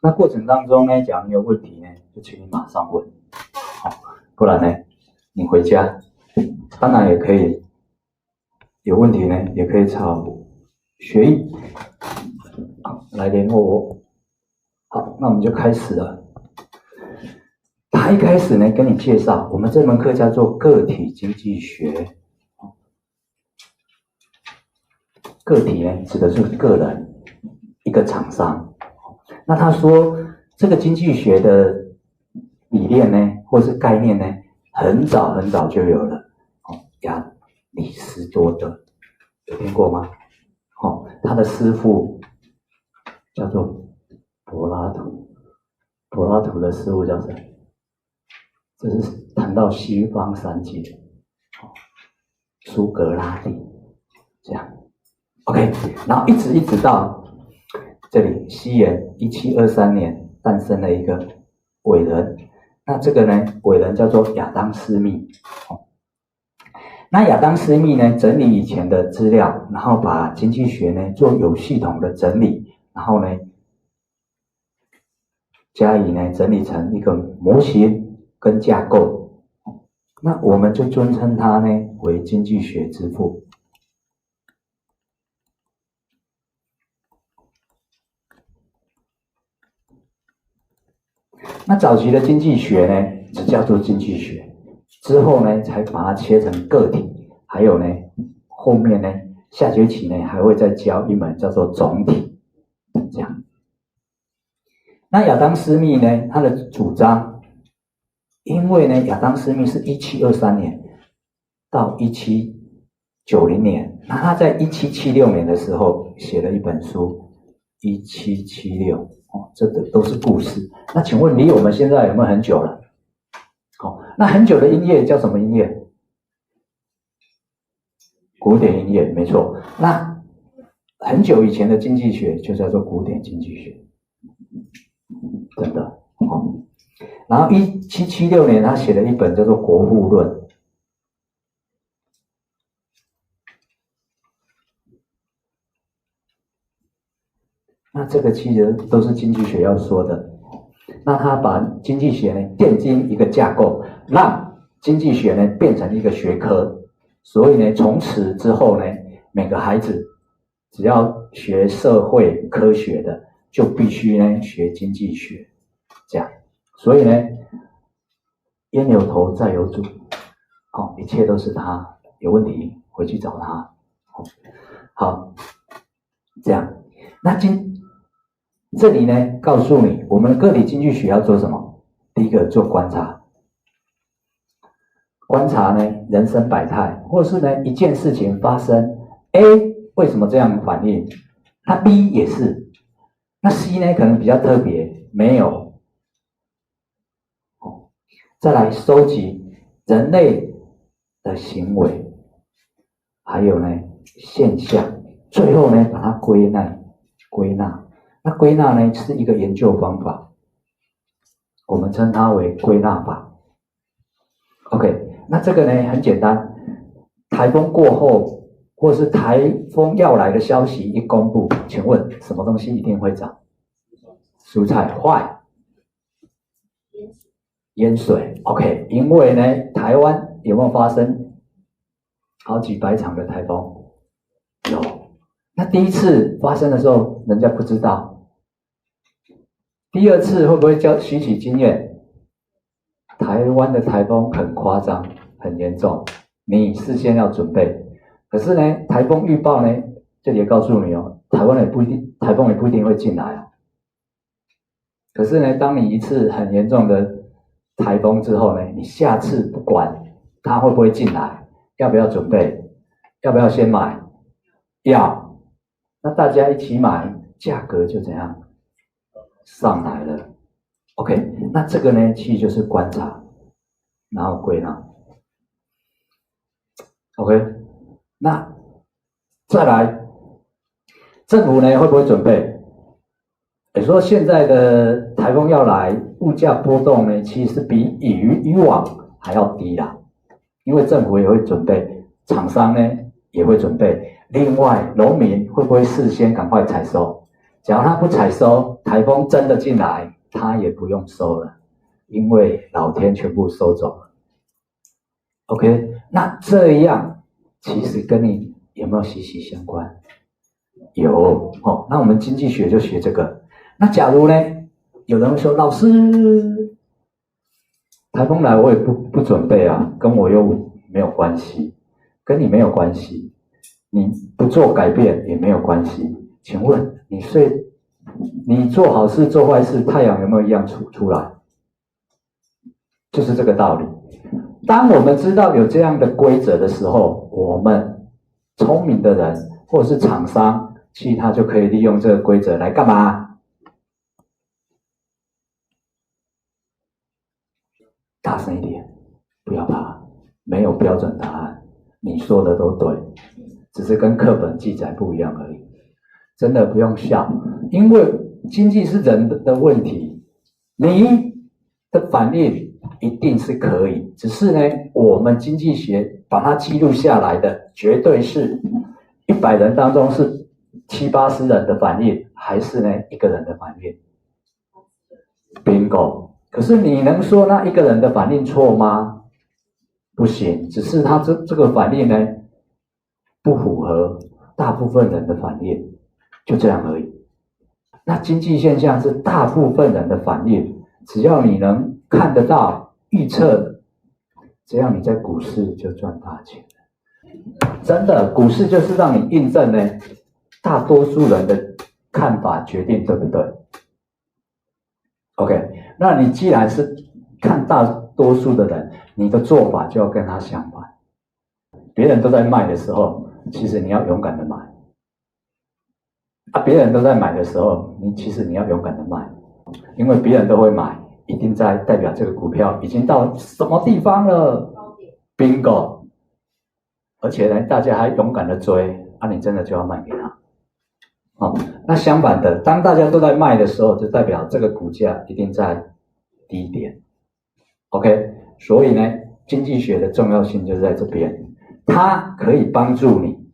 那过程当中呢，假如你有问题呢，就请你马上问，好，不然呢，你回家当然也可以有问题呢，也可以找学艺来联络我。好，那我们就开始了。他一开始呢，跟你介绍，我们这门课叫做个体经济学。个体呢，指的是个人，一个厂商。那他说，这个经济学的理念呢，或是概念呢，很早很早就有了。亚里士多德有听过吗？他的师父叫做柏拉图，柏拉图的师父叫谁？这是谈到西方三杰，苏格拉底，这样。OK， 然后一直到这里，西元1723年诞生了一个伟人，那这个呢，伟人叫做亚当·斯密。那亚当·斯密呢，整理以前的资料，然后把经济学呢做有系统的整理，然后呢，加以呢整理成一个模型跟架构。那我们就尊称他呢为经济学之父。那早期的经济学呢，只叫做经济学，之后呢，才把它切成个体，还有呢，后面呢，下学期呢，还会再教一门叫做总体，这样。那亚当·斯密呢，他的主张，因为呢，亚当·斯密是1723年到1790年，那他在1776年的时候写了一本书，1776。这个都是故事。那请问离我们现在有没有很久了？那很久的音乐叫什么音乐？古典音乐，没错。那很久以前的经济学就叫做古典经济学，真的。然后1776年他写了一本叫做《国富论》。那这个其实都是经济学要说的。那他把经济学呢奠定一个架构，让经济学呢变成一个学科。所以呢，从此之后呢，每个孩子只要学社会科学的，就必须呢学经济学，这样。所以呢，冤有头债有主，一切都是他，有问题回去找他。好，这样。那这里呢，告诉你，我们的个体经济学要做什么？第一个，做观察。观察呢，人生百态，或是呢，一件事情发生 ，A 为什么这样反应？那 B 也是，那 C 呢，可能比较特别，没有。再来收集人类的行为，还有呢现象，最后呢把它归纳。那归纳呢是一个研究方法，我们称它为归纳法。OK， 那这个呢很简单，台风过后，或是台风要来的消息一公布，请问什么东西一定会涨？蔬菜坏，淹水。OK， 因为呢台湾有没有发生好几百场的台风？有。那第一次发生的时候，人家不知道。第二次会不会吸取经验？台湾的台风很夸张，很严重，你事先要准备。可是呢，台风预报呢，这里也告诉你哦，台风也不一定会进来哦。可是呢，当你一次很严重的台风之后呢，你下次不管它会不会进来，要不要准备？要不要先买？要。那大家一起买，价格就怎样上来了 ？OK， 那这个呢，其实就是观察，然后归纳。OK， 那再来，政府呢会不会准备？也说现在的台风要来，物价波动呢，其实是比以往还要低啦，因为政府也会准备，厂商呢也会准备。另外，农民会不会事先赶快采收？假如他不采收，台风真的进来，他也不用收了，因为老天全部收走了。OK， 那这样其实跟你有没有息息相关？有哦。那我们经济学就学这个。那假如呢，有人会说，老师，台风来我也不准备啊，跟我又没有关系，跟你没有关系，你不做改变也没有关系。请问你做好事做坏事，太阳有没有一样出来？就是这个道理。当我们知道有这样的规则的时候，我们聪明的人或者是厂商，其实他就可以利用这个规则来干嘛？大声一点，不要怕，没有标准答案，你说的都对，只是跟课本记载不一样而已。真的不用笑，因为经济是人的问题，你的反应一定是可以，只是呢，我们经济学把它记录下来的，绝对是100人当中是70-80人的反应，还是呢1个人的反应 ？Bingo！ 可是你能说那1个人的反应错吗？不行，只是他这个反应呢不符合大部分人的反应，就这样而已。那经济现象是大部分人的反应，只要你能看得到、预测，只要你在股市就赚大钱了。真的，股市就是让你印证呢，大多数人的看法决定对不对 ？OK， 那你既然是看大多数的人，你的做法就要跟他相反。别人都在卖的时候，其实你要勇敢的买。别人都在买的时候，其实你要勇敢的卖，因为别人都会买，一定在代表这个股票已经到什么地方了 ，bingo！ 而且呢，大家还勇敢的追，你真的就要卖给他。那相反的，当大家都在卖的时候，就代表这个股价一定在低点。OK， 所以呢，经济学的重要性就在这边，它可以帮助你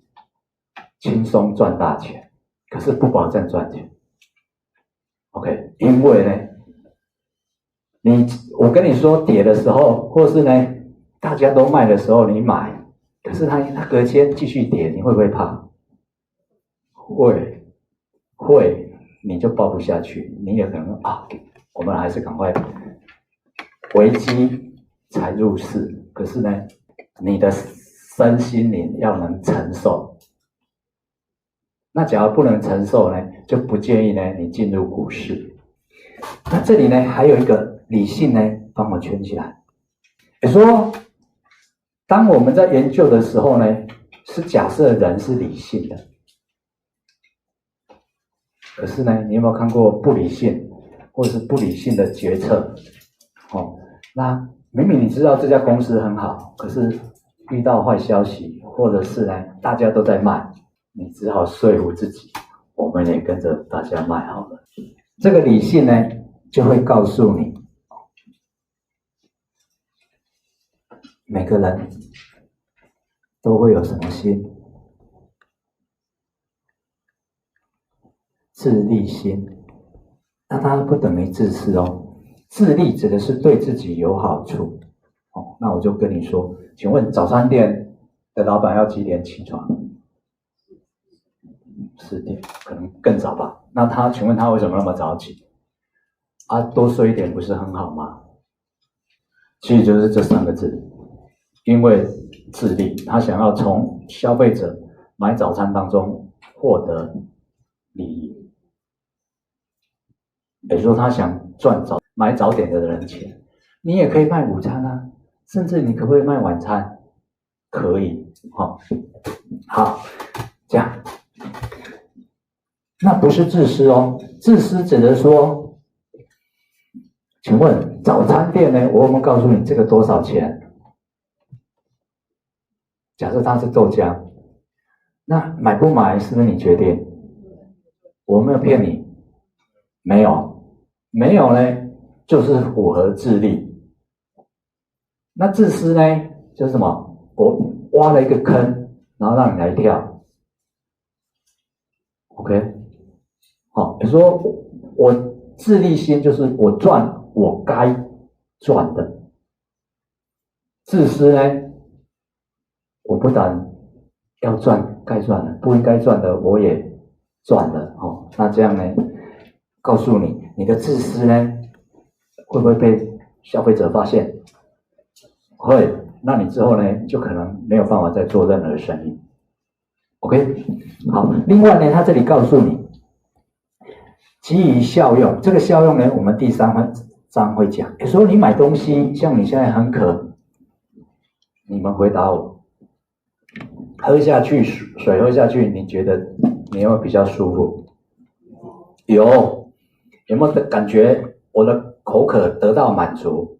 轻松赚大钱。可是不保证赚钱 ，OK？ 因为呢，我跟你说跌的时候，或是呢大家都卖的时候你买，可是它隔天继续跌，你会不会怕？会，你就抱不下去，你也可能我们还是赶快危机才入市。可是呢，你的身心灵要能承受。那假如不能承受呢，就不建议呢你进入股市。那这里呢还有一个理性呢，帮我圈起来。也说，当我们在研究的时候呢，是假设人是理性的。可是呢，你有没有看过不理性或者是不理性的决策？那明明你知道这家公司很好，可是遇到坏消息，或者是呢大家都在卖。你只好说服自己，我们也跟着大家卖好了。这个理性呢，就会告诉你，每个人都会有什么心？自利心。那它不等于自私哦。自利指的是对自己有好处。那我就跟你说，请问早餐店的老板要几点起床？4点，可能更早吧。那请问他为什么那么早起？多睡一点不是很好吗？其实就是这3个字，因为自利，他想要从消费者买早餐当中获得利益，也就是说他想赚买早点的人钱。你也可以卖午餐啊，甚至你可不可以卖晚餐？可以，好，这样。那不是自私哦，自私指的说，请问早餐店呢？我有没有告诉你这个多少钱？假设它是豆浆，那买不买是不是你决定？我没有骗你，没有呢，就是符合自利。那自私呢，就是什么？我挖了一个坑，然后让你来跳 ，OK？比如说我自利心就是我赚我该赚的，自私呢，我不但要赚该赚的，不应该赚的我也赚了那这样呢，告诉你，你的自私呢，会不会被消费者发现？会，那你之后呢，就可能没有办法再做任何生意。OK， 好，另外呢，他这里告诉你，基于效用，这个效用呢，我们第3章会讲。有时候你买东西，像你现在很渴，你们回答我，喝下去水喝下去，你觉得你有没有比较舒服？有没有感觉我的口渴得到满足？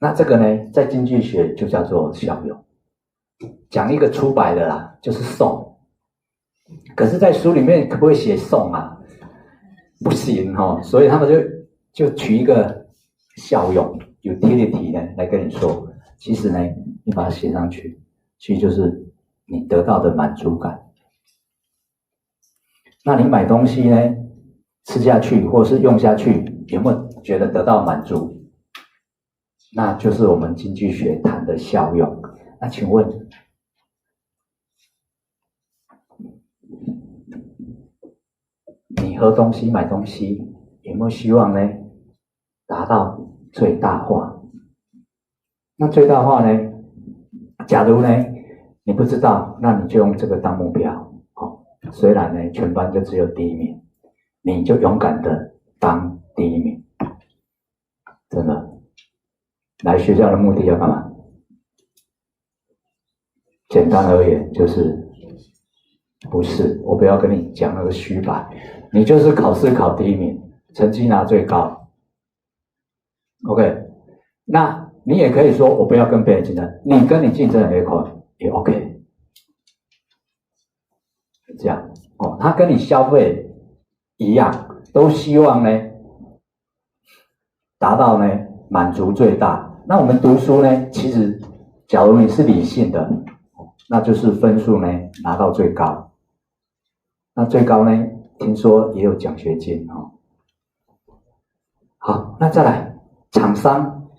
那这个呢，在经济学就叫做效用。讲一个粗白的啦，就是送。可是，在书里面可不可以写送啊？不行所以他们就取一个效用 utility 呢来跟你说，其实呢，你把它写上去，其实就是你得到的满足感。那你买东西呢，吃下去或是用下去，有没有觉得得到满足？那就是我们经济学谈的效用。那请问，你喝东西、买东西，有没有希望呢达到最大化？那最大化呢？假如呢你不知道，那你就用这个当目标。虽然呢全班就只有第1名，你就勇敢的当第1名。真的，来学校的目的要干嘛？简单而言就是不是，我不要跟你讲那个虚白，你就是考试考第1名，成绩拿最高。OK， 那你也可以说我不要跟别人竞争，你跟你竞争的也 OK， 这样他跟你消费一样，都希望呢达到呢满足最大。那我们读书呢，其实假如你是理性的，那就是分数呢拿到最高。那最高呢，听说也有奖学金好，那再来厂商，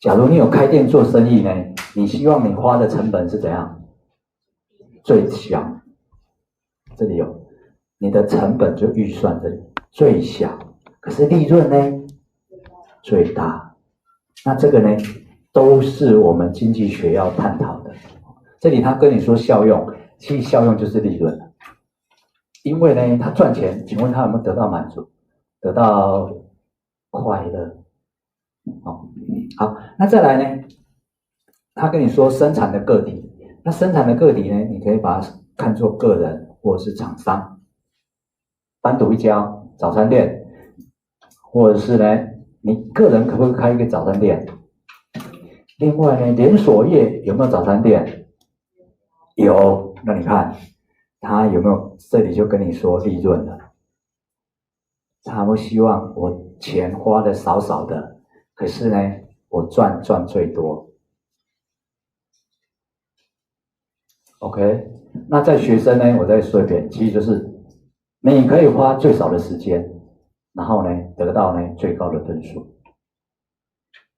假如你有开店做生意呢，你希望你花的成本是怎样？最小。这里有你的成本就预算这里最小，可是利润呢最大。那这个呢都是我们经济学要探讨的。这里他跟你说效用，其实效用就是利润了。因为呢他赚钱，请问他有没有得到满足？得到快乐。好，那再来呢，他跟你说生产的个体，那生产的个体呢，你可以把它看作个人或者是厂商，单独一家早餐店，或者是呢，你个人可不可以开一个早餐店？另外呢，连锁业有没有早餐店？有，那你看他有没有？这里就跟你说利润了。他会希望我钱花的少少的，可是呢，我赚最多。OK， 那在学生呢，我再说一遍，其实就是你可以花最少的时间，然后呢得到呢最高的分数。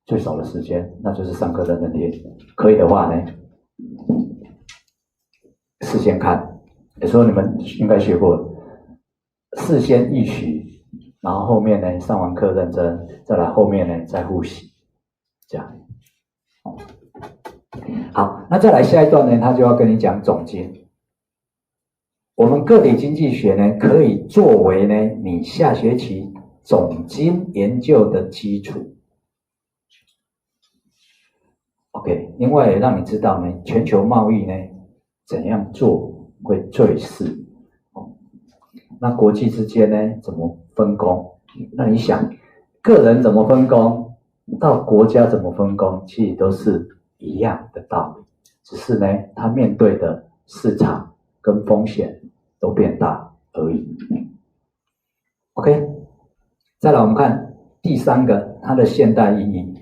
最少的时间，那就是上课认真听。可以的话呢，事先看。有时候你们应该学过，事先预习，然后后面呢上完课认真，再来后面呢再复习，这样。好，那再来下一段呢，他就要跟你讲总经。我们个体经济学呢，可以作为呢你下学期总经研究的基础。OK， 另外也让你知道呢，全球贸易呢怎样做会最适。那国际之间呢怎么分工？那你想，个人怎么分工，到国家怎么分工，其实都是一样的道理，只是呢，它面对的市场跟风险都变大而已。OK， 再来我们看第3个，它的现代意义。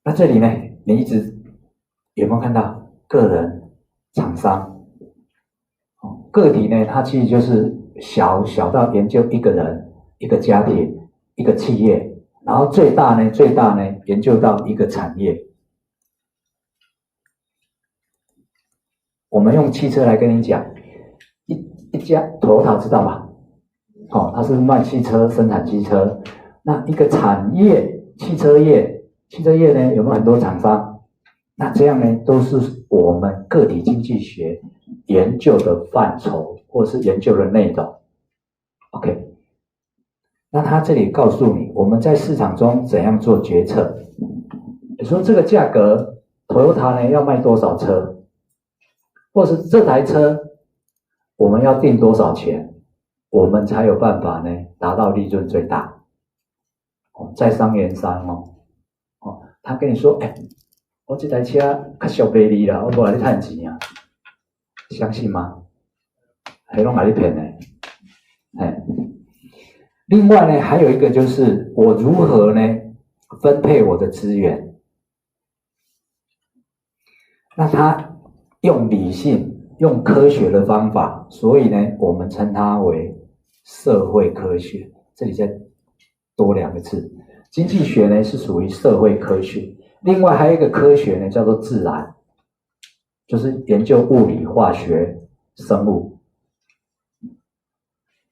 那这里呢，你一直有没有看到个人、厂商？个体呢，它其实就是小到研究一个人、一个家庭、一个企业，然后最大呢研究到一个产业。我们用汽车来跟你讲，一家 Toyota 知道吧？它是卖汽车、生产汽车。那一个产业，汽车业呢有没有很多厂商？那这样呢都是我们个体经济学研究的范畴，或是研究的内容。OK， 那他这里告诉你，我们在市场中怎样做决策。比如说这个价格 ，Toyota 呢要卖多少车，或是这台车我们要定多少钱，我们才有办法呢达到利润最大。在商言商他跟你说，我这台车较俗卖你啦，我无来你赚钱啊，相信吗？还拢来你骗呢？另外呢，还有一个就是我如何呢分配我的资源。那他用理性、用科学的方法，所以呢，我们称它为社会科学。这里再多2个字，经济学呢是属于社会科学。另外还有一个科学呢，叫做自然，就是研究物理、化学、生物、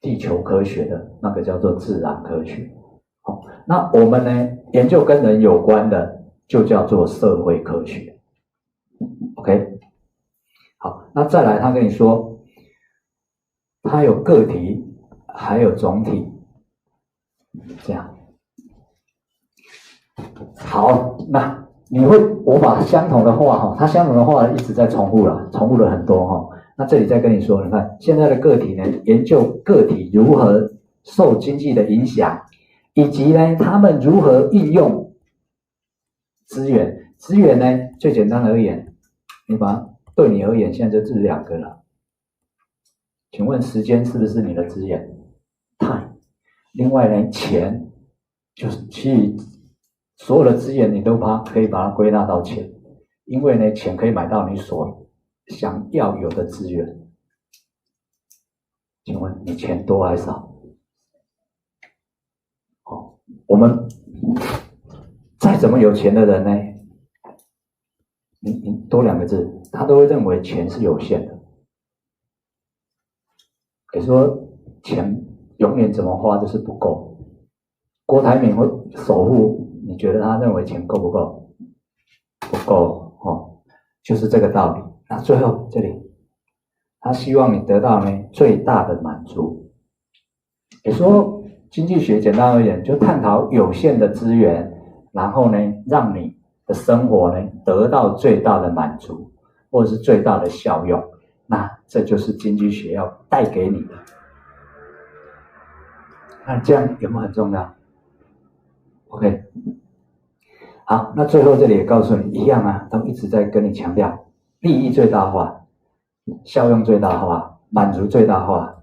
地球科学的那个叫做自然科学。那我们呢研究跟人有关的，就叫做社会科学。OK， 好，那再来，他跟你说，他有个体，还有总体，这样。好，那我把相同的话它相同的话一直在重复了，重复了很多那这里再跟你说，你看现在的个体呢，研究个体如何受经济的影响，以及呢他们如何运用资源。资源呢，最简单而言，对你而言现在就只2个了。请问时间是不是你的资源 ？Time。另外呢，钱就是其实所有的资源你都可以把它归纳到钱，因为呢，钱可以买到你所想要有的资源。请问你钱多还是少？我们再怎么有钱的人呢，你多2个字，他都会认为钱是有限的。也说钱永远怎么花都是不够。郭台铭会首富，你觉得他认为钱够不够？不够就是这个道理。那最后这里，他希望你得到呢最大的满足。也说经济学简单而言，就探讨有限的资源，然后呢让你的生活呢得到最大的满足，或者是最大的效用。那这就是经济学要带给你的。那这样有没有很重要 ？OK， 好，那最后这里也告诉你一样啊，都一直在跟你强调利益最大化、效用最大化、满足最大化。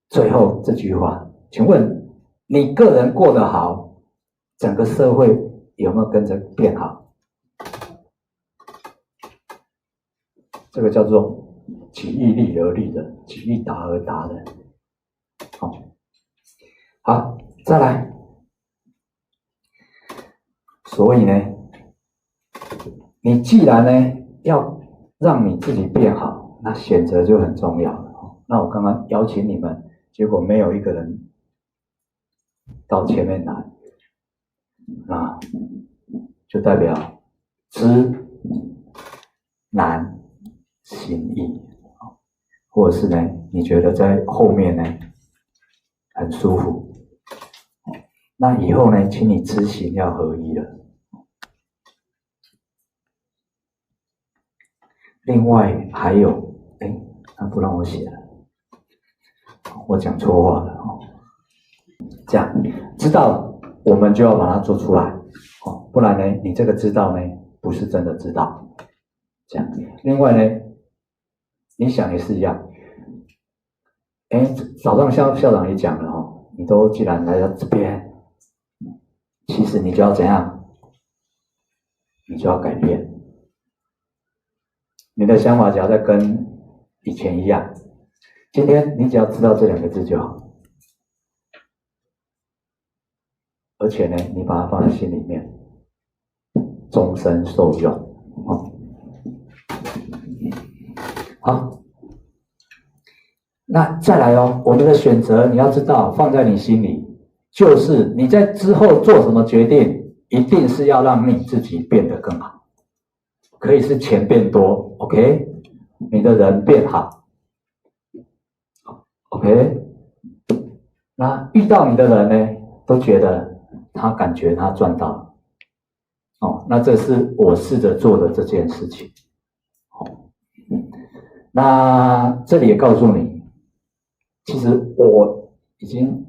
最后这句话，请问你个人过得好，整个社会有没有跟着变好？这个叫做己欲立而立人，己欲达而达人。好，再来。所以呢，你既然呢要让你自己变好，那选择就很重要了。那我刚刚邀请你们，结果没有一个人到前面来，那就代表知难行易，或者是呢，你觉得在后面呢很舒服，那以后呢，请你知行要合一了。另外还有，他不让我写了，我讲错话了这样知道我们就要把它做出来不然呢，你这个知道呢不是真的知道。这样，另外呢，你想也是一样。早上校长也讲了你都既然来到这边，其实你就要怎样？你就要改变。你的想法只要再跟以前一样。今天你只要知道这2个字就好，而且呢，你把它放在心里面，终身受用。好，那再来哦，我们的选择你要知道，放在你心里，就是你在之后做什么决定，一定是要让你自己变得更好，可以是钱变多 ，OK， 你的人变好。OK， 那遇到你的人呢，都觉得他感觉他赚到了，那这是我试着做的这件事情。那这里也告诉你，其实我已经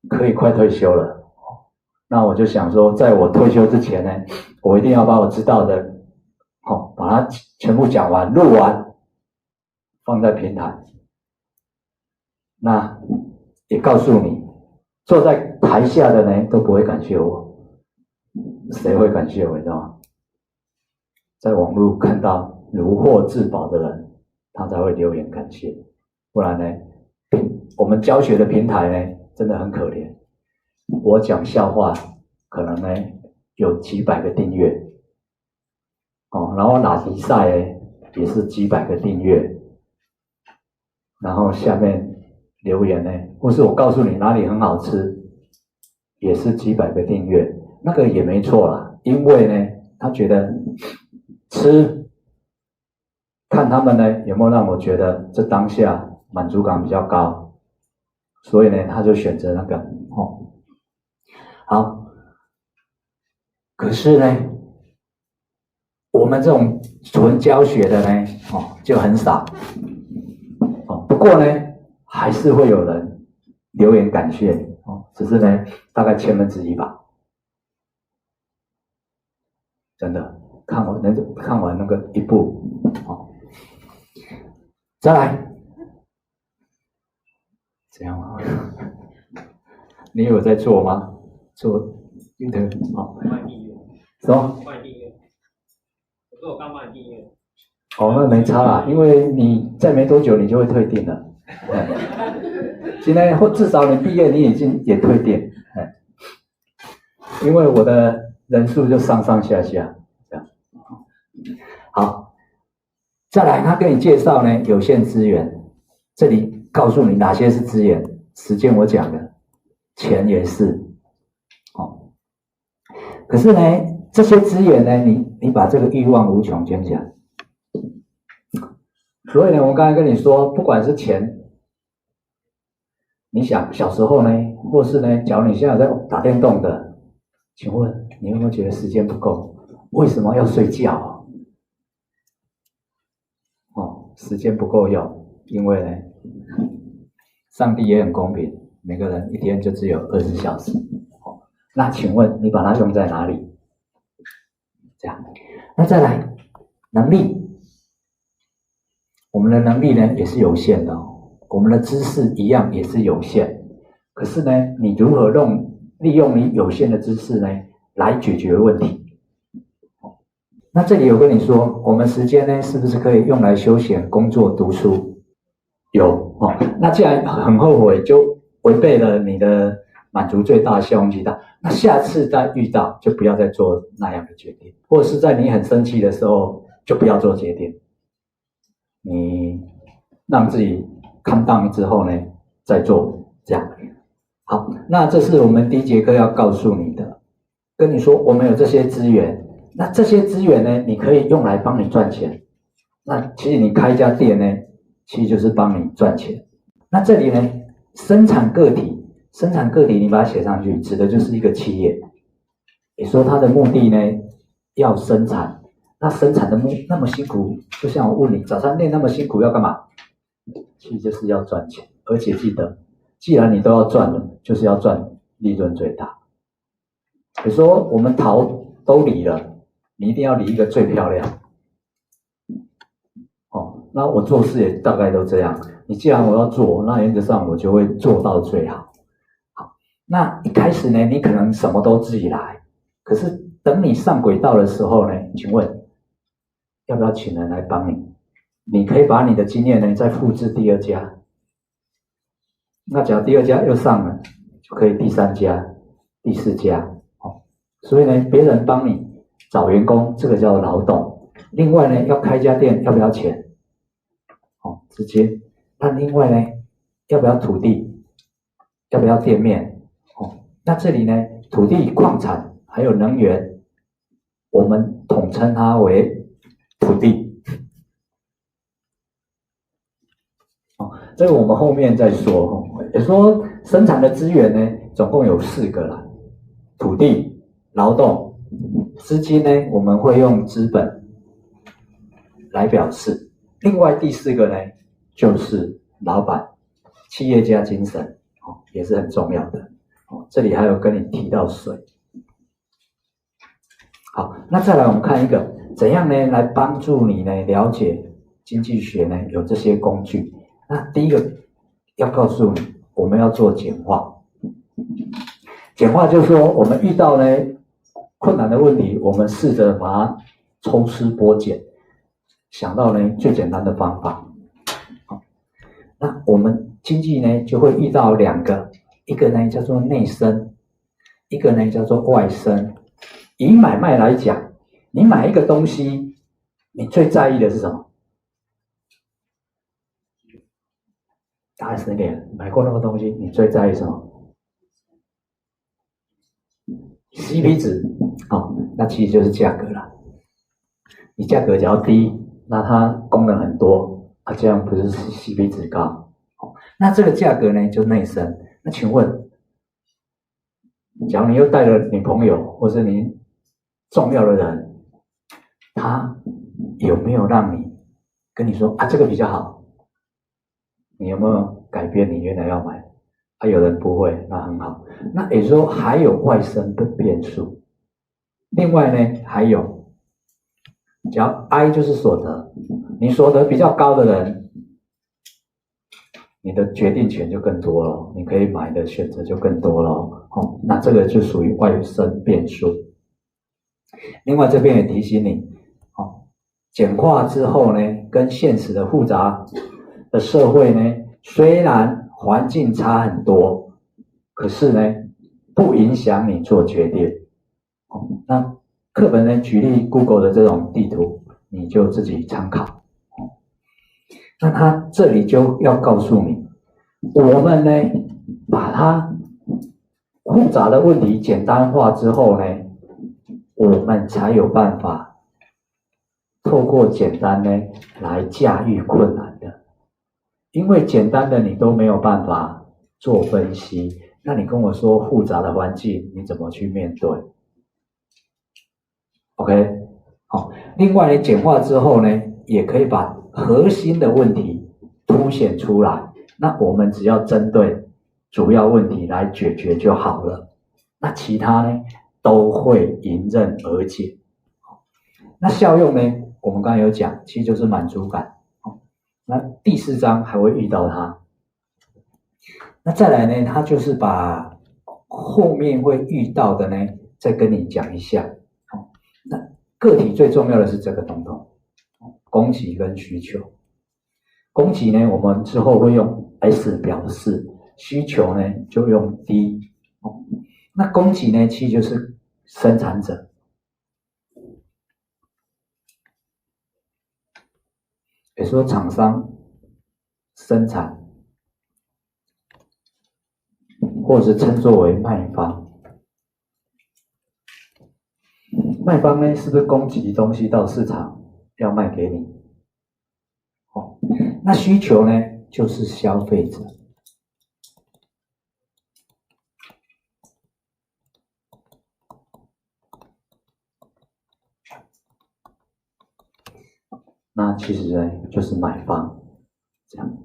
可以快退休了，那我就想说，在我退休之前呢，我一定要把我知道的，把它全部讲完、录完，放在平台。那也告诉你，坐在台下的呢都不会感谢我，谁会感谢我？你知道吗？在网络看到如获至宝的人，他才会留言感谢，不然呢，我们教学的平台呢真的很可怜。我讲笑话，可能呢有几百个订阅，然后拉迪赛呢也是几百个订阅，然后下面留言呢，或是我告诉你哪里很好吃，也是几百个订阅，那个也没错啦，因为呢，他觉得吃，看他们呢有没有让我觉得这当下满足感比较高，所以呢，他就选择那个好，可是呢，我们这种纯教学的呢，就很少，不过呢。还是会有人留言感谢你，只是呢，大概1/1000吧。真的，看完那个一部，再来，这样吗？你有在做吗？做YouTube卖订阅，什么？卖订阅。我说我刚卖订阅。那没差啦，因为你再没多久你就会退订了。现在或至少你毕业，你已经也退订，因为我的人数就上上下下这样。好，再来，他跟你介绍呢有限资源，这里告诉你哪些是资源，时间我讲的，钱也是，可是呢，这些资源呢，你把这个一望无穷讲讲。所以呢，我刚才跟你说，不管是钱，你想小时候呢，或是呢，假如你现在在打电动的，请问你有没有觉得时间不够？为什么要睡觉？时间不够用，因为呢，上帝也很公平，每个人一天就只有20小时。那请问你把它用在哪里？这样，那再来能力。我们的能力呢也是有限的，我们的知识一样也是有限。可是呢，你如何利用你有限的知识呢来解决问题？那这里有跟你说，我们时间呢是不是可以用来休闲、工作、读书？有那既然很后悔，就违背了你的满足最大、效用极大。那下次再遇到，就不要再做那样的决定，或者是在你很生气的时候，就不要做决定。你让自己calm down之后呢，再做这样。好，那这是我们第一节课要告诉你的，跟你说我们有这些资源，那这些资源呢，你可以用来帮你赚钱。那其实你开一家店呢，其实就是帮你赚钱。那这里呢，生产个体你把它写上去，指的就是一个企业。你说它的目的呢，要生产。那生产的那么辛苦，就像我问你，早餐店那么辛苦要干嘛？其实就是要赚钱，而且记得，既然你都要赚了，就是要赚利润最大。比如说我们桃都理了，你一定要理一个最漂亮。那我做事也大概都这样。你既然我要做，那原则上我就会做到最好。好，那一开始呢，你可能什么都自己来，可是等你上轨道的时候呢，请问要不要请人来帮你？你可以把你的经验呢再复制第二家，那只要第二家又上了，就可以第三家、第四家。所以呢，别人帮你找员工，这个叫劳动。另外呢，要开家店要不要钱？直接。那另外呢，要不要土地？要不要店面？那这里呢，土地、矿产还有能源，我们统称它为土地。这个我们后面再说。也说生产的资源呢，总共有4个啦：土地、劳动、资金呢，我们会用资本来表示。另外第4个呢，就是老板、企业家精神，也是很重要的。这里还有跟你提到水。好，那再来我们看一个，怎样呢来帮助你呢了解经济学呢？有这些工具。那第一个要告诉你，我们要做简化。简化就是说，我们遇到呢困难的问题，我们试着把它抽丝剥茧，想到呢最简单的方法。那我们经济呢就会遇到2个，一个呢叫做内生，一个呢叫做外生。以买卖来讲，你买一个东西，你最在意的是什么？大概10年买过那个东西，你最在意什么 ？CP 值，那其实就是价格啦。你价格只要低，那它功能很多，这样不是 CP 值高？那这个价格呢就内生。那请问，假如你又带了女朋友，或是你重要的人，他有没有让你跟你说这个比较好？你有没有改变你原来要买？有人不会，那很好。那也就是说还有外生的变数。另外呢，还有，只要 I 就是所得，你所得比较高的人，你的决定权就更多了，你可以买的选择就更多了。那这个就属于外生变数。另外这边也提醒你，简化之后呢，跟现实的复杂的社会呢，虽然环境差很多，可是呢，不影响你做决定。那课本呢举例 Google 的这种地图，你就自己参考。那他这里就要告诉你，我们呢把它复杂的问题简单化之后呢，我们才有办法透过简单呢来驾驭困难的。因为简单的你都没有办法做分析，那你跟我说复杂的环境你怎么去面对 ？OK， 好。另外呢，简化之后呢，也可以把核心的问题凸显出来，那我们只要针对主要问题来解决就好了。那其他呢都会迎刃而解。那效用呢，我们刚才有讲，其实就是满足感。那第4章还会遇到它。那再来呢，它就是把后面会遇到的呢，再跟你讲一下。那个体最重要的是这个东东，供给跟需求。供给呢，我们之后会用 S 表示，需求呢就用 D。那供给呢，其实就是生产者。也说厂商生产，或者是称作为卖方。卖方呢，是不是供给东西到市场要卖给你？那需求呢，就是消费者。那其实呢，就是买方，这样。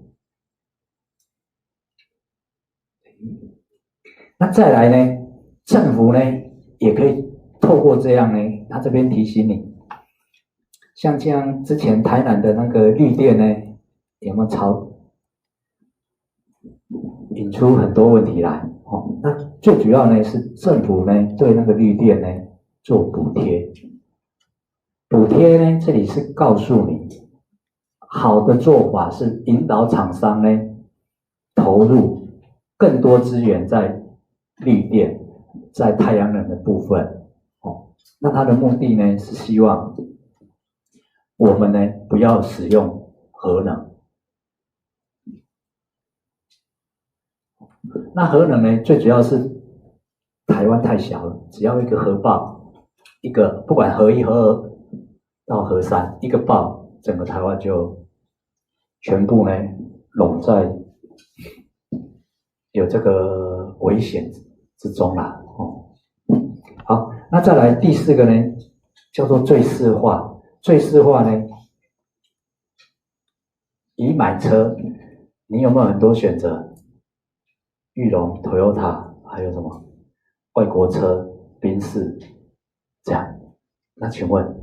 那再来呢，政府呢也可以透过这样呢，他这边提醒你，像这样之前台南的那个绿电呢，有没有引出很多问题来？那最主要呢是政府呢对那个绿电呢做补贴。补贴呢，这里是告诉你，好的做法是引导厂商呢投入更多资源在绿电、在太阳能的部分。那它的目的呢是希望我们呢不要使用核能。那核能呢最主要是台湾太小了，只要一个核爆，一个不管核一、核二到核三，一个爆，整个台湾就全部呢笼在有这个危险之中啦。好，那再来第4个呢，叫做最适化。最适化呢，以买车，你有没有很多选择？裕隆、Toyota， 还有什么外国车、宾士，这样。那请问，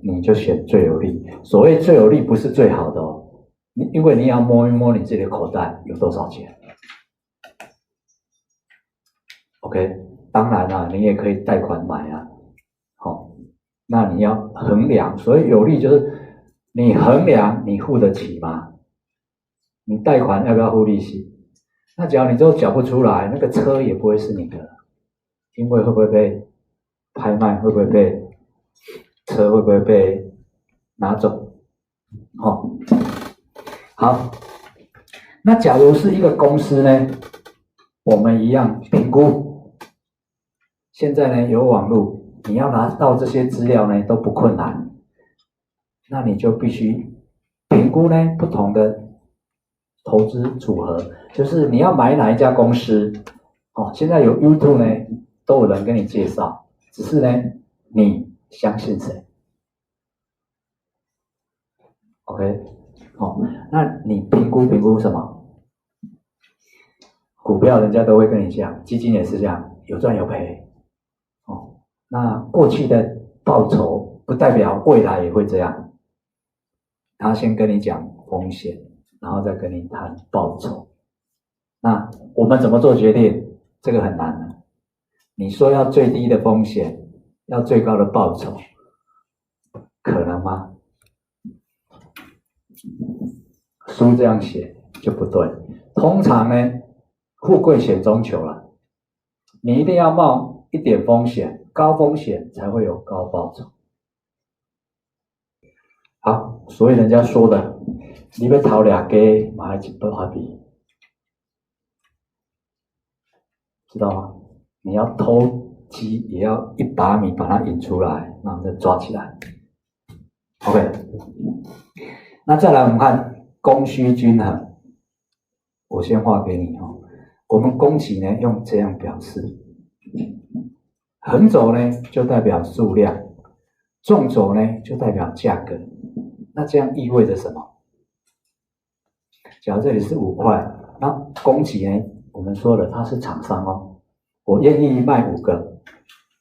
你就选最有利。所谓最有利，不是最好的哦，因为你要摸一摸你自己的口袋有多少钱。OK， 当然啦，你也可以贷款买啊。好，那你要衡量，所以有利就是你衡量你付得起吗？你贷款要不要付利息？那假如你都缴不出来，那个车也不会是你的，因为会不会被拍卖？会不会被车？会不会被拿走？好，那假如是一个公司呢，我们一样评估。现在呢有网络，你要拿到这些资料呢都不困难，那你就必须评估呢不同的投资组合，就是你要买哪一家公司。现在有 YouTube 呢都有人跟你介绍，只是呢你相信谁 ？OK， 那你评估什么？股票人家都会跟你讲，基金也是这样，有赚有赔。那过去的报酬不代表未来也会这样，他先跟你讲风险，然后再跟你谈报酬。那我们怎么做决定？这个很难的。你说要最低的风险，要最高的报酬，可能吗？书这样写就不对。通常呢，富贵险中求了，你一定要冒一点风险，高风险才会有高报酬。好，所以人家说的，你要偷2鸡，买1百块币，知道吗？你要偷鸡，也要1把米把它引出来，然后再抓起来。OK， 那再来我们看供需均衡，我先画给你哦。我们供给呢用这样表示，横轴呢就代表数量，纵轴呢就代表价格。那这样意味着什么？假如这里是5块，那供给呢，我们说了它是厂商哦，我愿意卖5个。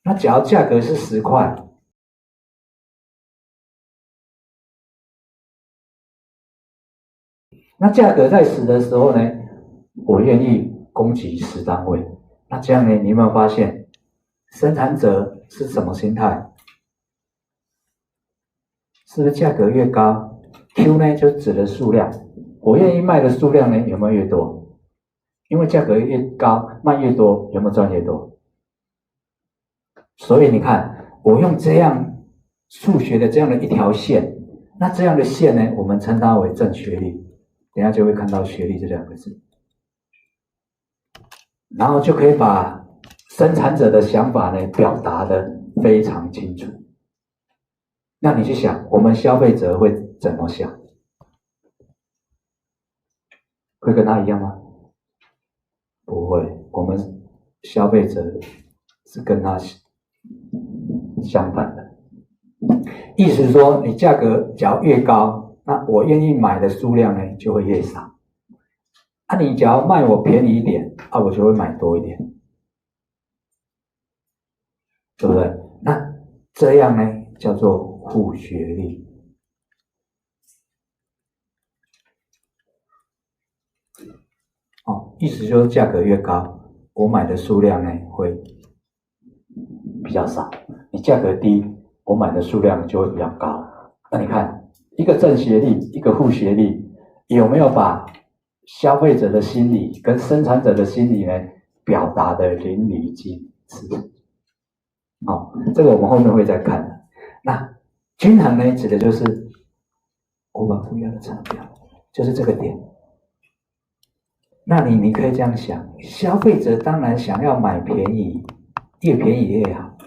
那假如价格是10块，那价格在10的时候呢，我愿意供给10单位。那这样呢，你有没有发现，生产者是什么心态？是不是价格越高 ，Q 呢就指的数量，我愿意卖的数量呢有没有越多？因为价格越高，卖越多，有没有赚越多？所以你看，我用这样数学的这样的一条线，那这样的线呢，我们称它为正学率。等一下就会看到学率这2个字，然后就可以把生产者的想法呢表达得非常清楚。那你去想，我们消费者会怎么想？会跟他一样吗？不会，我们消费者是跟他相反的。意思是说，你价格只要越高，那我愿意买的数量呢就会越少。你只要卖我便宜一点，我就会买多一点，对不对？那这样呢叫做互学率。意思就是价格越高，我买的数量呢会比较少。你价格低，我买的数量就会比较高。那你看，一个正学历，一个负学历，有没有把消费者的心理跟生产者的心理呢表达的淋漓尽致？这个我们后面会再看。那均衡呢，指的就是我们不要的成表，就是这个点。那你可以这样想，消费者当然想要买便宜，越便宜越好。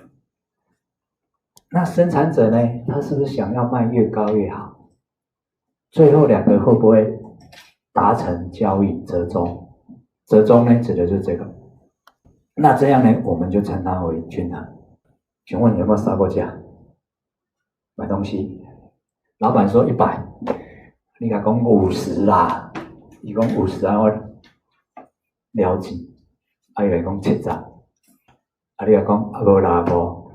那生产者呢，他是不是想要卖越高越好？最后两个会不会达成交易折中？折中呢，指的就是这个。那这样呢，我们就称它为均衡。请问你有没有杀过价？买东西，老板说100，你甲讲50啦，伊讲50啊，我了解，伊来讲70，你来讲无啦无，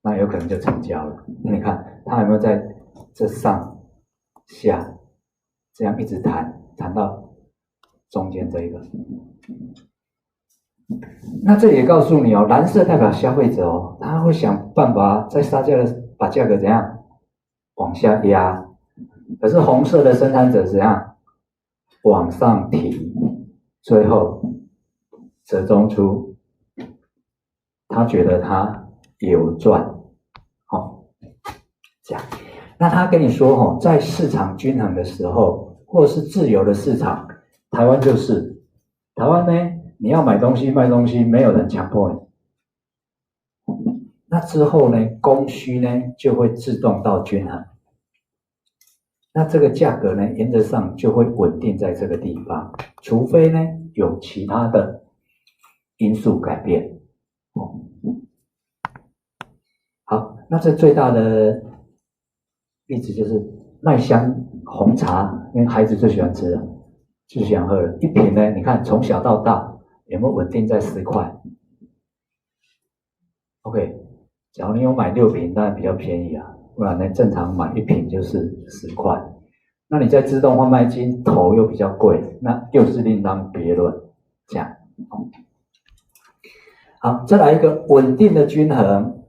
那有可能就成交了。那你看他有没有在这上下这样一直谈到中间这一个？那这里也告诉你哦，蓝色代表消费者哦，他会想办法在杀价的把价格怎样往下压，可是红色的生产者怎样往上提，最后折中出他觉得他有赚，这样。那他跟你说在市场均衡的时候，或是自由的市场，台湾就是台湾呢。你要买东西卖东西，没有人强迫你。那之后呢，供需呢就会自动到均衡。那这个价格呢，原则上就会稳定在这个地方，除非呢有其他的因素改变。好，那这最大的例子就是麦香红茶，因为孩子最喜欢吃了，最喜欢喝了。一瓶呢，你看从小到大。有没有稳定在10块 ？OK， 假如你有买6瓶，当然比较便宜啊，不然呢，正常买1瓶就是10块。那你在自动贩卖机投又比较贵，那又是另当别论。这样，好，再来一个稳定的均衡。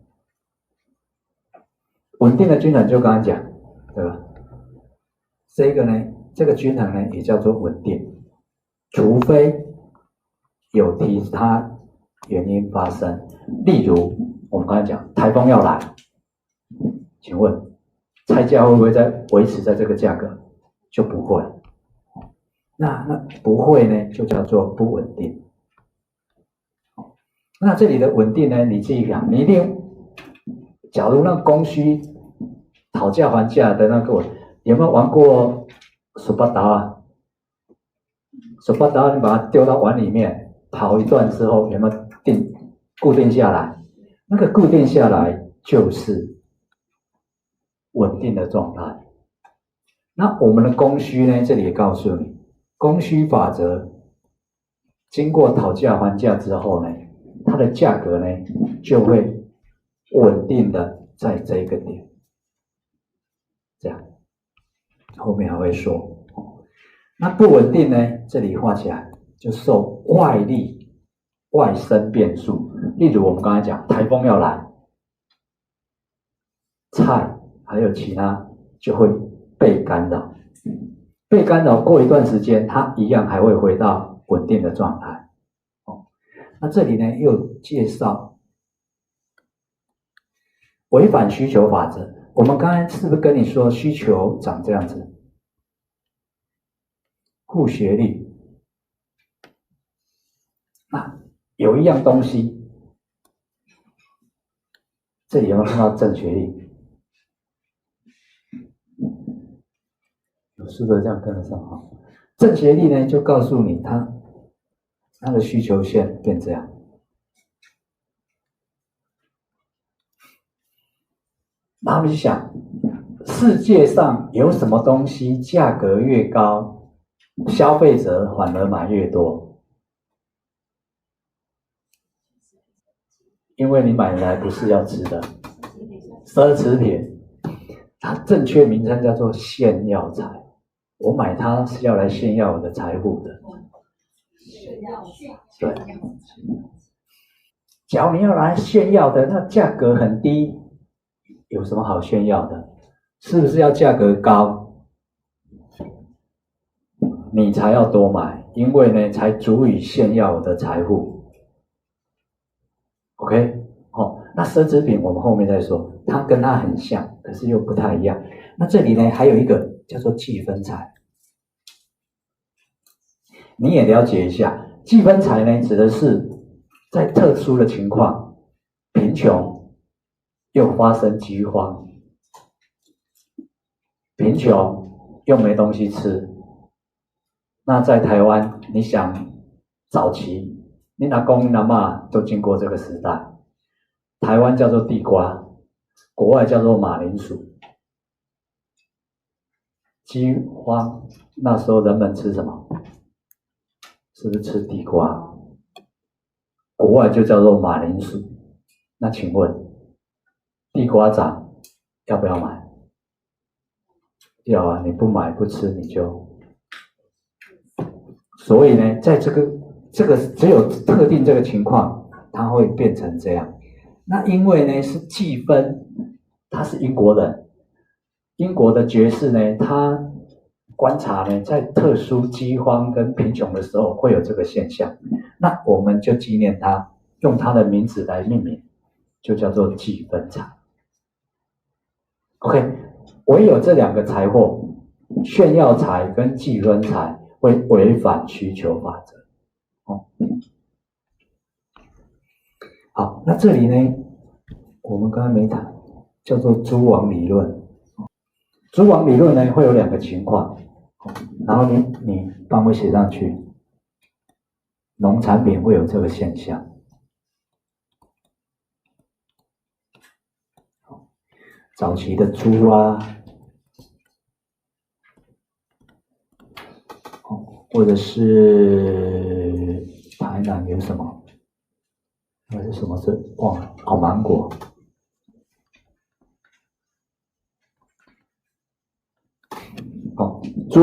稳定的均衡就刚刚讲，对吧？这个呢，这个均衡呢也叫做稳定，除非有其他原因发生，例如我们刚才讲台风要来，请问菜价会不会再维持在这个价格？就不会。那不会呢，就叫做不稳定。那这里的稳定呢，你自己想，你一定，假如那供需讨价还价的那个，有没有玩过手把刀啊？手把刀你把它丢到碗里面。跑一段之后有没有固定下来？那个固定下来就是稳定的状态。那我们的供需呢？这里也告诉你，供需法则经过讨价还价之后呢，它的价格呢就会稳定的在这个点。这样，后面还会说。那不稳定呢？这里画起来。就受外力、外生变数，例如我们刚才讲台风要来，菜还有其他就会被干扰，被干扰过一段时间，它一样还会回到稳定的状态。那这里呢又介绍违反需求法则。我们刚才是不是跟你说需求长这样子？负学历。那有一样东西，这里有没有看到正学历？有是不是这样跟得上哈？正学历呢，就告诉你它的需求线变这样。然后你想，世界上有什么东西价格越高，消费者反而买越多？因为你买来不是要吃的，奢侈品，它正确名称叫做炫耀财。我买它是要来炫耀我的财富的。对，假如你要来炫耀的，那价格很低，有什么好炫耀的？是不是要价格高，你才要多买？因为呢，才足以炫耀我的财富。OK， 那奢侈品我们后面再说，它跟它很像，可是又不太一样。那这里呢，还有一个叫做计分财，你也了解一下。计分财呢，指的是在特殊的情况，贫穷又发生饥荒，贫穷又没东西吃。那在台湾，你想早期，你阿公你阿嬷都经过这个时代。台湾叫做地瓜，国外叫做马铃薯。饥荒那时候人们吃什么？是不是吃地瓜？国外就叫做马铃薯。那请问，地瓜涨要不要买？要啊，你不买不吃你就。所以呢，在这个只有特定这个情况，它会变成这样。那因为呢是计分，他是英国人，英国的爵士呢，他观察呢，在特殊饥荒跟贫穷的时候会有这个现象，那我们就纪念他，用他的名字来命名，就叫做计分财。OK， 唯有这两个财货，炫耀财跟计分财会违反需求法则。好，那这里呢，我们刚刚没谈，叫做蛛网理论。蛛网理论呢，会有两个情况，然后你帮我写上去。农产品会有这个现象。早期的猪啊，或者是台南有什么？那是什么？是忘了哦，芒果。猪、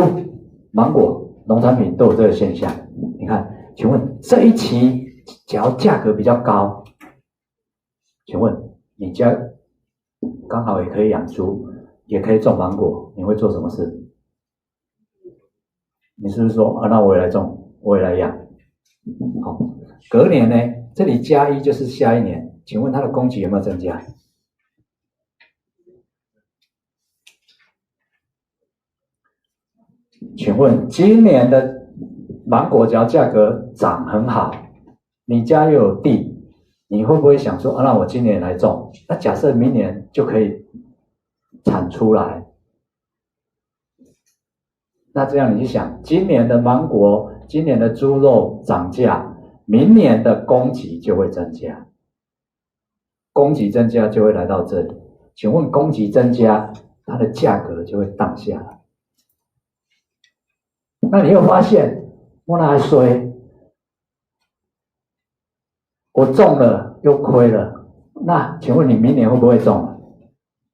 芒果、农产品都有这个现象。你看，请问这一期只要价格比较高，请问你家刚好也可以养猪，也可以种芒果，你会做什么事？你是不是说那我也来种，我也来养？好，隔年呢，这里加一就是下一年，请问它的供给有没有增加？请问今年的芒果只要价格涨很好，你家又有地，你会不会想说那我今年来种？那假设明年就可以产出来，那这样你就想，今年的芒果、今年的猪肉涨价，明年的供给就会增加，供给增加就会来到这里。请问供给增加，它的价格就会荡下来。那你又发现我哪还衰？我种了又亏了，那请问你明年会不会种？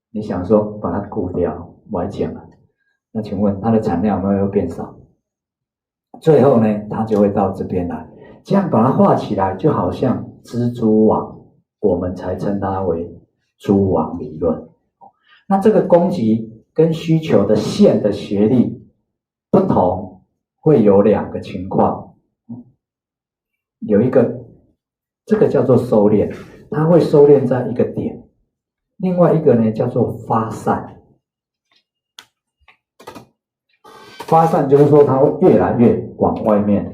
你想说把它顾掉，完钱了，那请问它的产量有没有变少？最后呢，它就会到这边来，这样把它画起来，就好像蜘蛛网，我们才称它为蛛网理论。那这个供给跟需求的线的斜率不同，会有两个情况，有一个这个叫做收敛，它会收敛在一个点，另外一个呢叫做发散。发散就是说它会越来越往外面。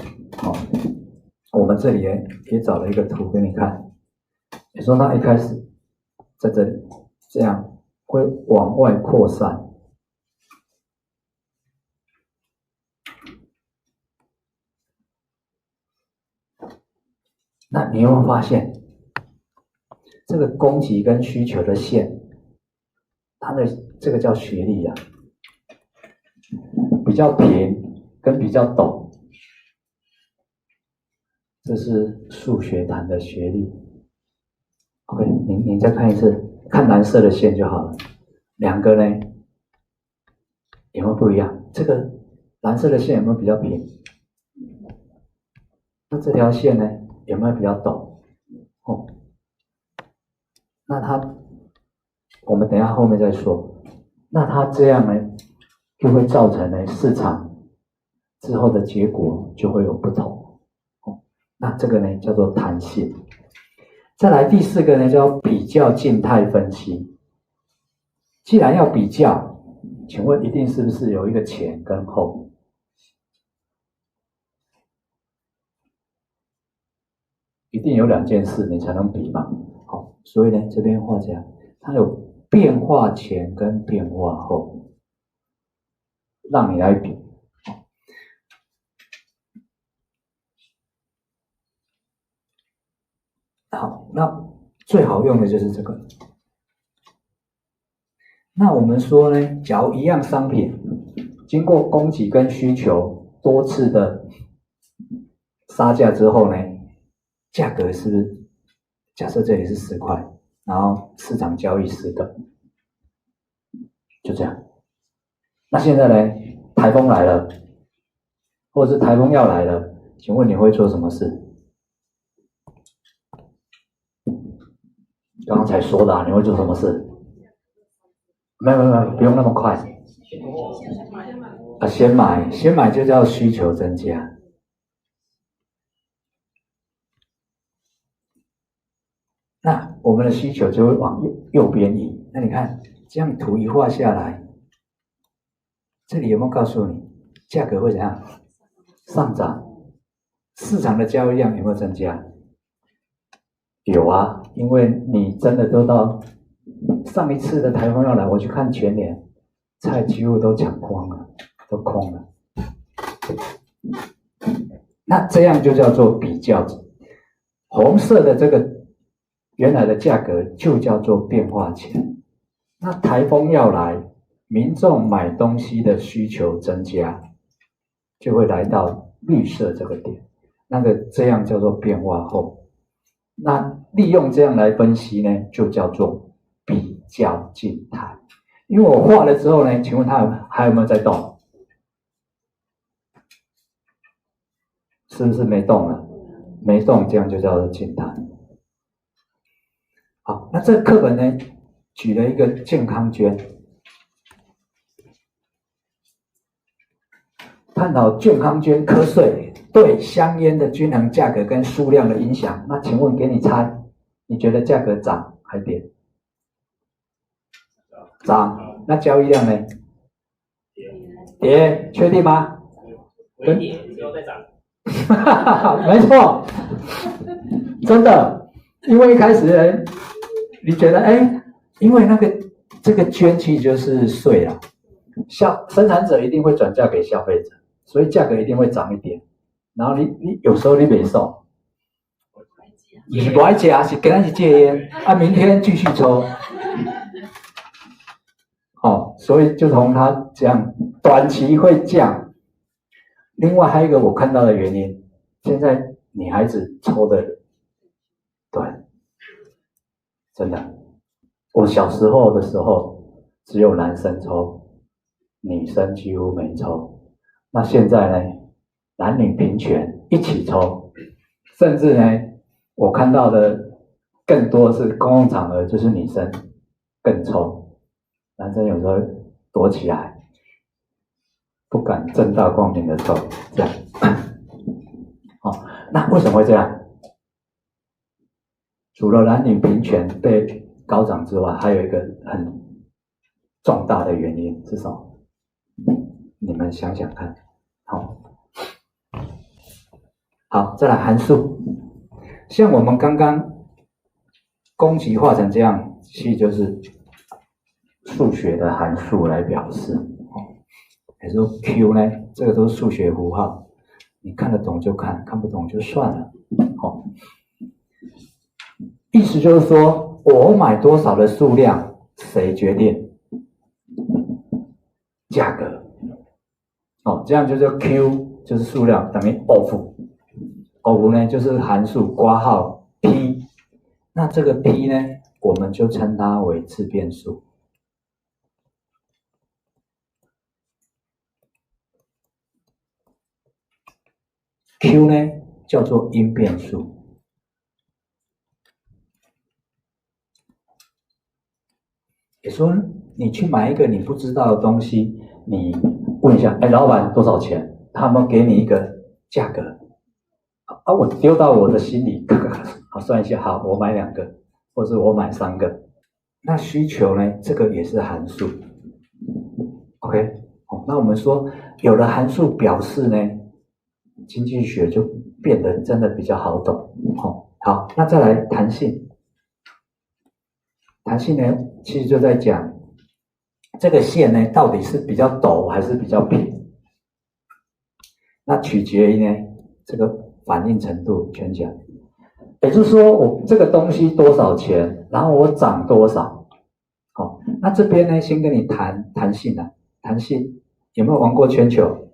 我们这里也找了一个图给你看，你说它一开始在这里这样会往外扩散，那你有没有发现这个供给跟需求的线，它的这个叫学历啊，比较平跟比较陡，这是数学谈的学历。OK， 你再看一次，看蓝色的线就好了。两个呢有没有不一样？这个蓝色的线有没有比较平？那这条线呢有没有比较陡？那它我们等一下后面再说。那它这样呢，就会造成呢市场之后的结果就会有不同。那这个呢叫做弹性。再来第4个呢叫比较静态分析。既然要比较，请问一定是不是有一个前跟后？一定有2件事你才能比嘛。好，所以呢这边画这样，它有变化前跟变化后，让你来比。好，那最好用的就是这个。那我们说呢，假如一样商品经过供给跟需求多次的杀价之后呢，价格是不是假设这里是10块，然后市场交易10个，就这样。那现在呢，台风来了，或者是台风要来了，请问你会做什么事？刚才说的你会做什么事？没有，不用那么快。先买就叫需求增加。那我们的需求就会往右边移。那你看，这样图一画下来，这里有没有告诉你价格会怎样上涨？市场的交易量有没有增加？有啊，因为你真的都到上一次的台风要来，我去看全年菜几乎都抢光了，都空了。那这样就叫做比较。红色的这个原来的价格就叫做变化前。那台风要来，民众买东西的需求增加，就会来到绿色这个点，这样叫做变化后。那利用这样来分析呢，就叫做比较静态。因为我画了之后呢，请问它还有没有在动？是不是没动了？没动，这样就叫做静态。好，那这个课本呢，举了一个健康捐，探讨健康捐瞌睡对香烟的均衡价格跟数量的影响。那请问给你猜，你觉得价格涨还跌？涨。那交易量呢？跌。确定吗？微跌之后再涨。没错，真的。因为一开始呢，你觉得因为这个捐其实就是税啦，生产者一定会转嫁给消费者，所以价格一定会涨一点。然后你有时候你没送，你不爱吃是跟他去戒烟，明天继续抽。所以就从它这样短期会降。另外还有一个我看到的原因，现在女孩子抽的，对，真的，我小时候的时候只有男生抽，女生几乎没抽。那现在呢，男女平权一起抽，甚至呢，我看到的更多是公共场合就是女生更抽，男生有时候躲起来，不敢正大光明的抽，这样。那为什么会这样？除了男女平权被高涨之外，还有一个很重大的原因是什么？你们想想看。好，再来函数。像我们刚刚攻击画成这样，其实就是数学的函数来表示。比如说 Q 呢，这个都是数学符号，你看得懂就看，看不懂就算了。意思就是说，我买多少的数量，谁决定？价格。这样就叫 Q 就是数量等于 of 呢就是函数括号 P， 那这个 P 呢，我们就称它为自变数。Q 呢叫做因变数。也说你去买一个你不知道的东西，你问一下，哎，老板多少钱？他们给你一个价格啊，我丢到我的心里，好算一下，好，我买2个，或是我买3个。那需求呢？这个也是函数。OK， 那我们说有了函数表示呢，经济学就变得真的比较好懂。好，那再来弹性。弹性呢，其实就在讲这个线呢，到底是比较陡还是比较平？那取决于呢这个反应程度全讲。也就是说，我这个东西多少钱，然后我涨多少。好，那这边呢，先跟你谈弹性啊。弹性有没有玩过圈球？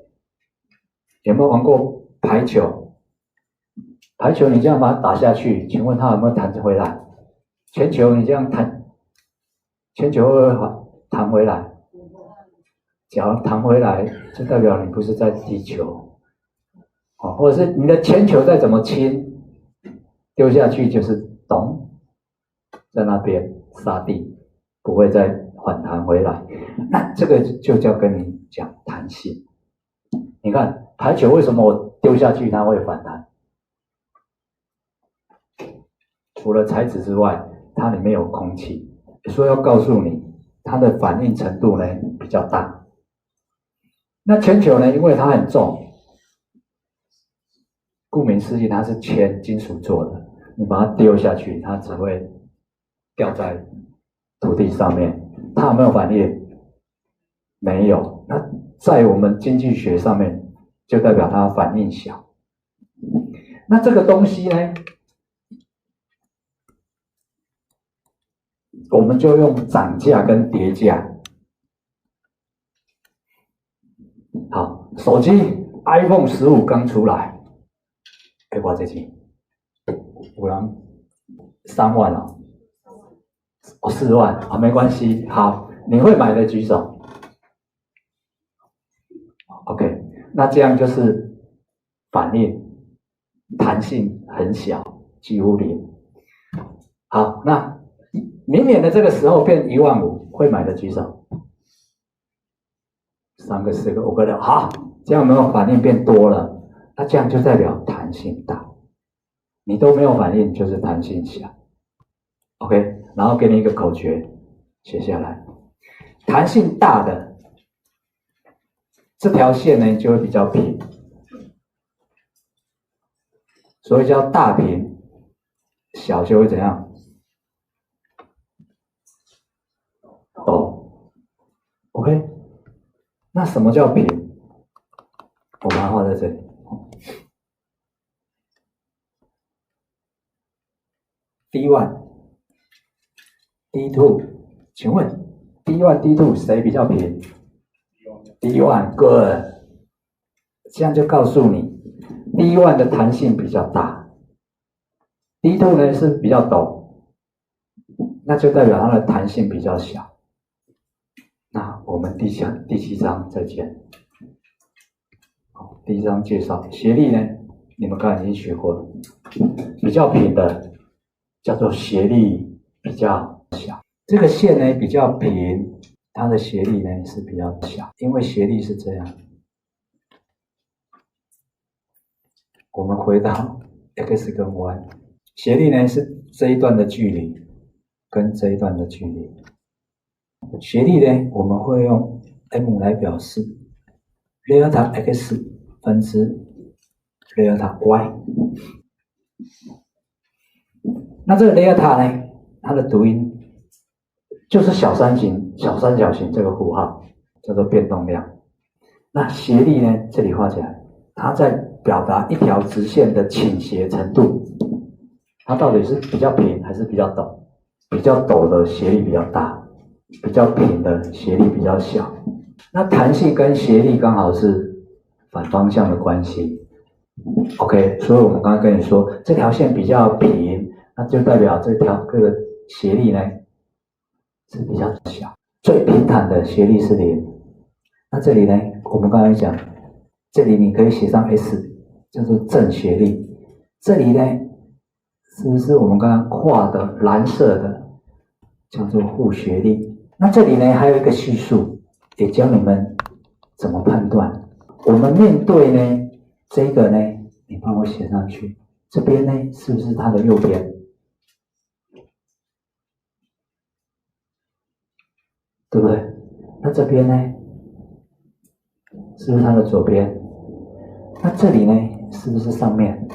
有没有玩过排球？排球你这样把它打下去，请问它有没有弹回来？铅球你这样弹，铅球会不会弹回来？只要弹回来，就代表你不是在踢球，或者是你的铅球再怎么轻，丢下去就是咚，在那边沙地，不会再反弹回来。那这个就叫跟你讲弹性。你看排球为什么我丢下去它会反弹？除了材质之外，它里面有空气，所以要告诉你它的反应程度呢比较大。那铅球呢，因为它很重，顾名思义它是铅金属做的，你把它丢下去，它只会掉在土地上面。它有没有反应？没有。那在我们经济学上面，就代表它反应小。那这个东西呢，我们就用涨价跟跌价。好，手机 iPhone 15刚出来，我这钱，有人3万哦，4万啊，没关系。好，你会买的举手。OK， 那这样就是反应弹性很小，几乎零。好，那明年的这个时候变15000，会买的举手。3个、4个、5个、6，好，这样有没有反应变多了？那这样就代表弹性大。你都没有反应，就是弹性小。OK， 然后给你一个口诀，写下来。弹性大的这条线呢，就会比较平，所以叫大平，小就会怎样？陡。OK， 那什么叫平？我把它画在这里。D1、D2， 请问 D1、D2 谁比较平？D1 good， 这样就告诉你 ，D1 的弹性比较大 ，D2 呢是比较陡，那就代表它的弹性比较小。那我们第7章再见。第1章介绍斜力呢，你们刚才已经学过了，比较平的叫做斜力比较小，这个线呢比较平，它的斜力呢是比较小，因为斜力是这样。我们回到 x 跟 y， 斜力呢是这一段的距离跟这一段的距离。斜力呢，我们会用 m 来表示 delta x 分之 delta y。那这个 delta 呢，它的读音就是小三角形这个符号，叫做变动量。那斜力呢，这里画起来，它在表达一条直线的倾斜程度，它到底是比较平还是比较陡？比较陡的斜力比较大，比较平的斜力比较小。那弹性跟斜力刚好是反方向的关系。OK， 所以我们刚刚跟你说，这条线比较平，那就代表这个斜力呢是比较小，最平坦的斜力是0。那这里呢，我们刚才讲，这里你可以写上 S， 叫做正斜力。这里呢，是不是我们刚刚画的蓝色的，叫做负斜力？那这里呢还有一个叙述，也教你们怎么判断。我们面对呢这个呢，你帮我写上去。这边呢是不是它的右边？对不对？那这边呢，是不是它的左边？那这里呢，是不是上面？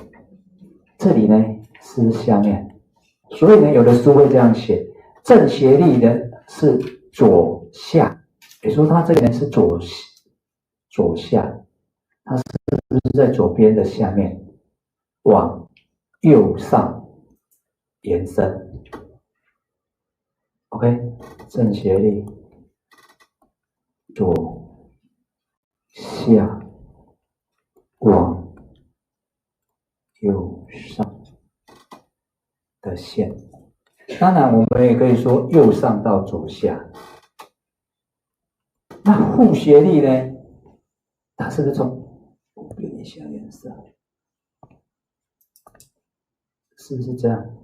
这里呢，是不是下面？所以呢，有的书会这样写：正斜立的是左下，也说它这个呢是左下，它是不是在左边的下面往右上延伸 ？OK， 正斜立左下往右上的线。当然，我们也可以说右上到左下。那负斜立呢？它是不是从？我变一下颜色，是不是这样？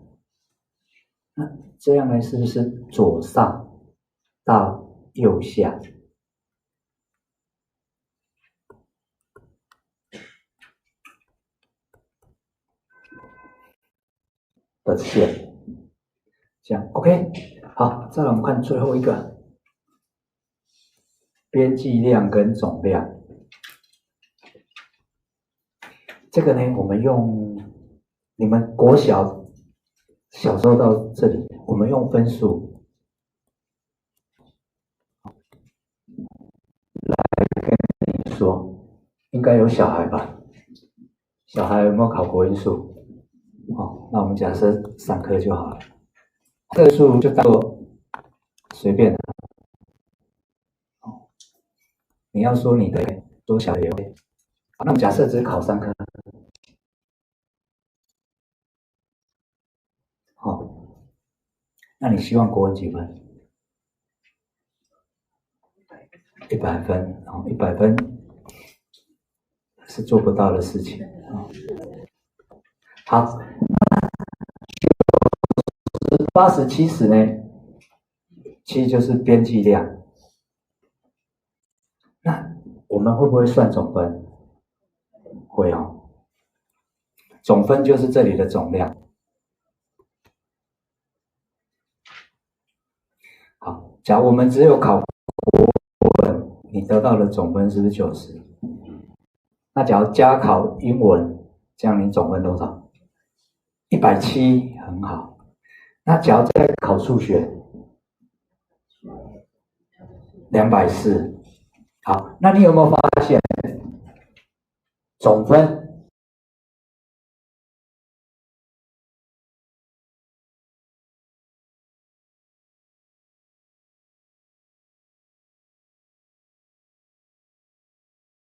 那这样呢？是不是左上到右下？的线，这样 OK。好，再来我们看最后一个，边际量跟总量。这个呢，我们用你们国小时候到这里，我们用分数来跟你说，应该有小孩吧？小孩有没有考国英数？哦，那我们假设3科就好了。这个数就当做随便的。哦，你要说你的多小也会。那我们假设只考3科。好，那你希望国文几分？100分。哦，100分是做不到的事情。哦，好，80、70呢？其实就是边际量。那我们会不会算总分？会哦。总分就是这里的总量。好，假如我们只有考国文，你得到的总分是不是90？那假如加考英文，这样你总分多少？170，很好。那假如再考数学，240。好，那你有没有发现总分